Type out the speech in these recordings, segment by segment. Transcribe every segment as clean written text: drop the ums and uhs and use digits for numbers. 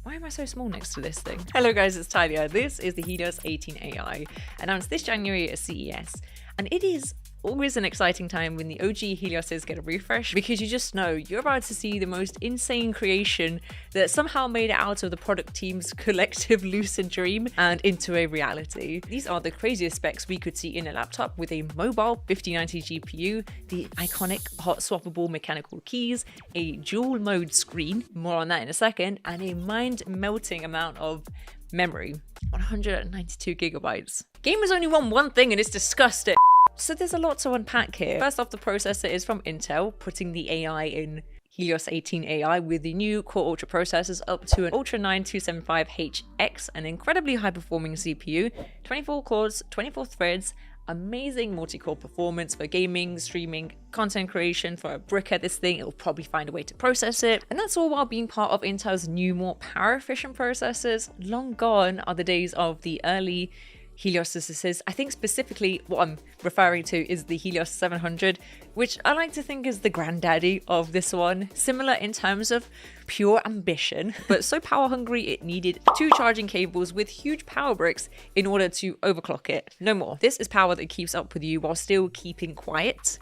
Why am I so small next to this thing? Hello guys, it's Talia. This is the Helios 18 AI, announced this January at CES. And it is always an exciting time when the OG Helioses get a refresh, because you just know you're about to see the most insane creation that somehow made it out of the product team's collective lucid dream and into a reality. These are the craziest specs we could see in a laptop, with a mobile 5090 GPU, the iconic hot-swappable mechanical keys, a dual mode screen, more on that in a second, and a mind-melting amount of memory, 192 gigabytes. Gamers only want one thing and it's disgusting. So there's a lot to unpack here. First off, the processor is from Intel, putting the AI in Helios 18 AI with the new Core Ultra processors up to an Ultra 9275HX, an incredibly high-performing CPU, 24 cores, 24 threads, amazing multi-core performance for gaming, streaming, content creation. For a brick at this thing, it'll probably find a way to process it. And that's all while being part of Intel's new, more power-efficient processors. Long gone are the days of the early Helios. I think specifically what I'm referring to is the Helios 700, which I like to think is the granddaddy of this one. Similar in terms of pure ambition, but so power hungry it needed 2 charging cables with huge power bricks in order to overclock it. No more. This is power that keeps up with you while still keeping quiet.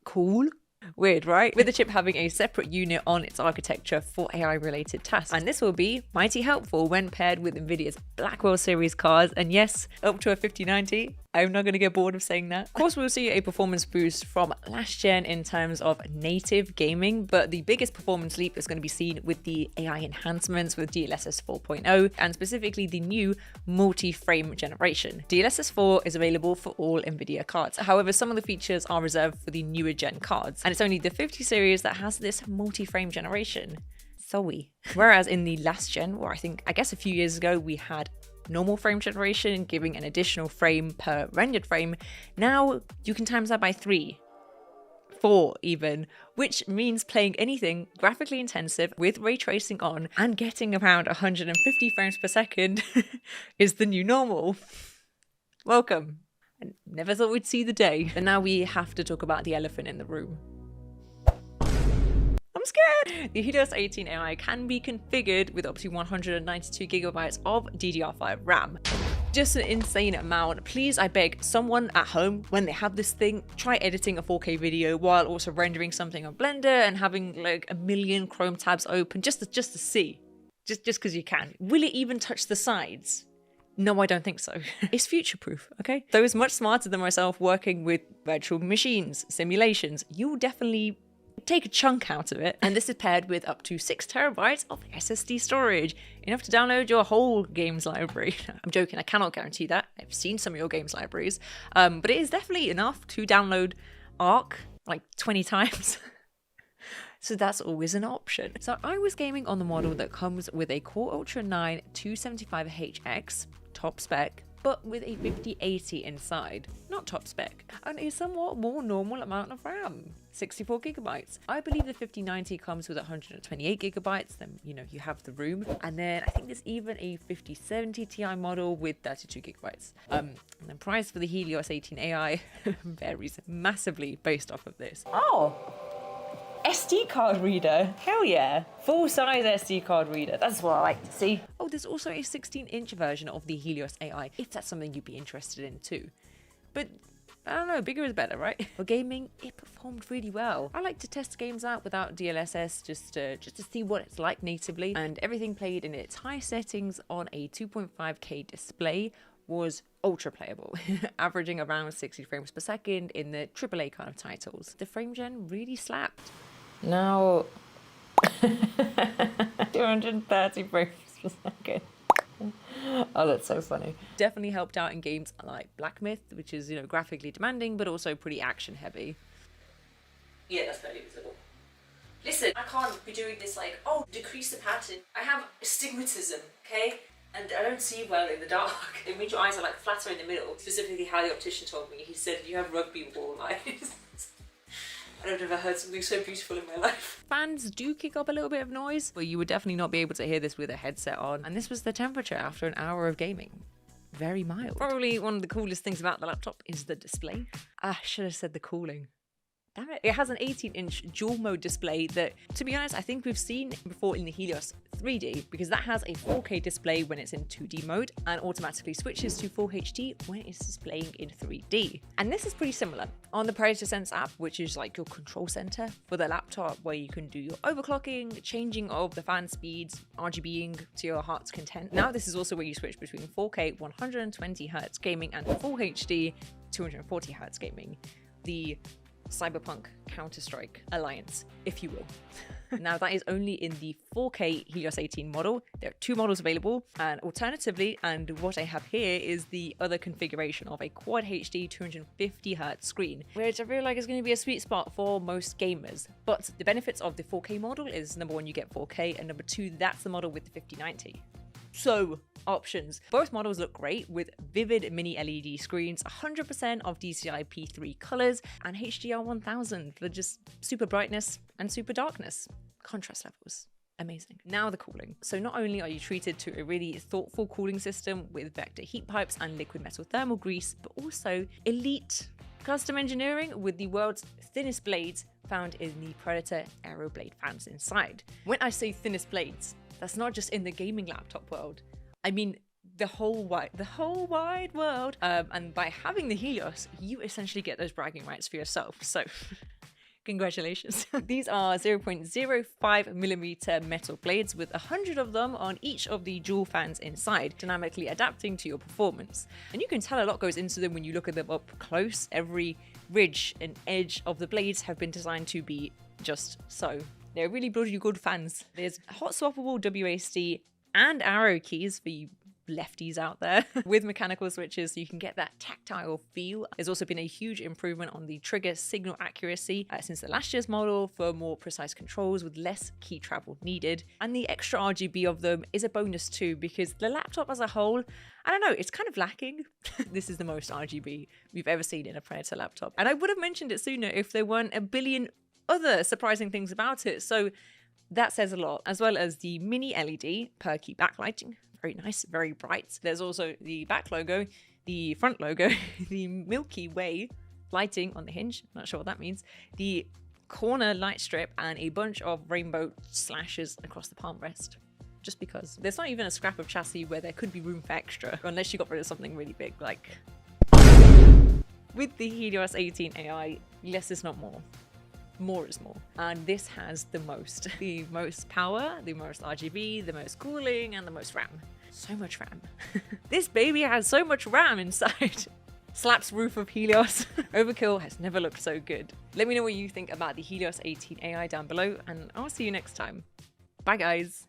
Cool. Weird, right? With the chip having a separate unit on its architecture for AI related tasks. And this will be mighty helpful when paired with NVIDIA's Blackwell series cards, and yes, up to a 5090. I'm not going to get bored of saying that. Of course, we'll see a performance boost from last gen in terms of native gaming, but the biggest performance leap is going to be seen with the AI enhancements with DLSS 4.0, and specifically the new multi-frame generation. DLSS 4 is available for all NVIDIA cards. However, some of the features are reserved for the newer gen cards, and it's only the 50 series that has this multi-frame generation. Sorry. Whereas in the last gen, or I guess a few years ago, we had normal frame generation, giving an additional frame per rendered frame. Now you can times that by 3, 4 even, which means playing anything graphically intensive with ray tracing on and getting around 150 frames per second is the new normal. Welcome. I never thought we'd see the day. But now we have to talk about the elephant in the room. I'm scared! The Helios 18 AI can be configured with up to 192 gigabytes of DDR5 RAM. Just an insane amount. Please, I beg, someone at home, when they have this thing, try editing a 4K video while also rendering something on Blender and having like a million Chrome tabs open just to see. Just because you can. Will it even touch the sides? No, I don't think so. It's future-proof, okay? Those much smarter than myself working with virtual machines, simulations, you'll definitely take a chunk out of it. And this is paired with up to 6 terabytes of SSD storage, enough to download your whole games library. I'm joking, I cannot guarantee that. I've seen some of your games libraries, but it is definitely enough to download Arc like 20 times. So that's always an option. So I was gaming on the model that comes with a Core Ultra 9 275HX, top spec, but with a 5080 inside, not top spec, and a somewhat more normal amount of RAM, 64 gigabytes. I believe the 5090 comes with 128 gigabytes, then you have the room, and then I think there's even a 5070 Ti model with 32 gigabytes. And the price for the Helios 18 AI varies massively based off of this. Oh! SD card reader, hell yeah. Full size SD card reader, that's what I like to see. Oh, there's also a 16-inch version of the Helios AI, if that's something you'd be interested in too. But I don't know, bigger is better, right? For gaming, it performed really well. I like to test games out without DLSS just to see what it's like natively, and everything played in its high settings on a 2.5K display was ultra playable, averaging around 60 frames per second in the AAA kind of titles. The frame gen really slapped. Now 230 frames per second. Oh, that's so funny. Definitely helped out in games like Black Myth, which is, graphically demanding, but also pretty action heavy. Yeah, that's fairly visible. Listen, I can't be doing this like, oh, decrease the pattern. I have astigmatism, okay? And I don't see well in the dark. It means your eyes are like flatter in the middle. Specifically how the optician told me. He said, you have rugby ball eyes. I've never heard something so beautiful in my life. Fans do kick up a little bit of noise, but you would definitely not be able to hear this with a headset on. And this was the temperature after an hour of gaming. Very mild. Probably one of the coolest things about the laptop is the display. I should have said the cooling. damn it, it has an 18-inch dual mode display that, to be honest, I think we've seen before in the Helios 3D, because that has a 4K display when it's in 2D mode and automatically switches to Full HD when it's displaying in 3D. And this is pretty similar. On the Predator Sense app, which is like your control center for the laptop, where you can do your overclocking, changing of the fan speeds, RGBing to your heart's content. Now this is also where you switch between 4K 120Hz gaming and Full HD 240Hz gaming. The Cyberpunk Counter-Strike alliance, if you will. Now that is only in the 4K Helios 18 model. There are 2 models available, and alternatively, and what I have here is the other configuration of a Quad HD 250Hz screen, which I feel like is going to be a sweet spot for most gamers. But the benefits of the 4K model is, number 1, you get 4K, and number 2, that's the model with the 5090. So, options. Both models look great with vivid mini LED screens, 100% of DCI P3 colors, and HDR 1000 for just super brightness and super darkness. Contrast levels. Amazing. Now the cooling. So not only are you treated to a really thoughtful cooling system with vector heat pipes and liquid metal thermal grease, but also elite custom engineering with the world's thinnest blades found in the Predator Aero Blade fans inside. When I say thinnest blades, that's not just in the gaming laptop world. I mean the whole wide world. And by having the Helios, you essentially get those bragging rights for yourself. So congratulations. These are 0.05mm metal blades with 100 of them on each of the dual fans inside, dynamically adapting to your performance. And you can tell a lot goes into them when you look at them up close. Every ridge and edge of the blades have been designed to be just so. They're really bloody good fans. There's hot-swappable WASD and arrow keys for you lefties out there with mechanical switches, so you can get that tactile feel. There's also been a huge improvement on the trigger signal accuracy since the last year's model for more precise controls with less key travel needed. And the extra RGB of them is a bonus too, because the laptop as a whole, I don't know, it's kind of lacking. This is the most RGB we've ever seen in a Predator laptop. And I would have mentioned it sooner if there weren't a billion other surprising things about it. So that says a lot, as well as the mini LED perky backlighting. Very nice, very bright. There's also the back logo, the front logo, the Milky Way lighting on the hinge. Not sure what that means. The corner light strip and a bunch of rainbow slashes across the palm rest. Just because. There's not even a scrap of chassis where there could be room for extra, unless you got rid of something really big, like... With the Helios 18 AI, less is not more. More is more. And this has the most power, the most RGB, the most cooling, and the most RAM. So much RAM. This baby has so much RAM inside. Slaps roof of Helios. Overkill has never looked so good. Let me know what you think about the Helios 18 AI down below, and I'll see you next time. Bye guys.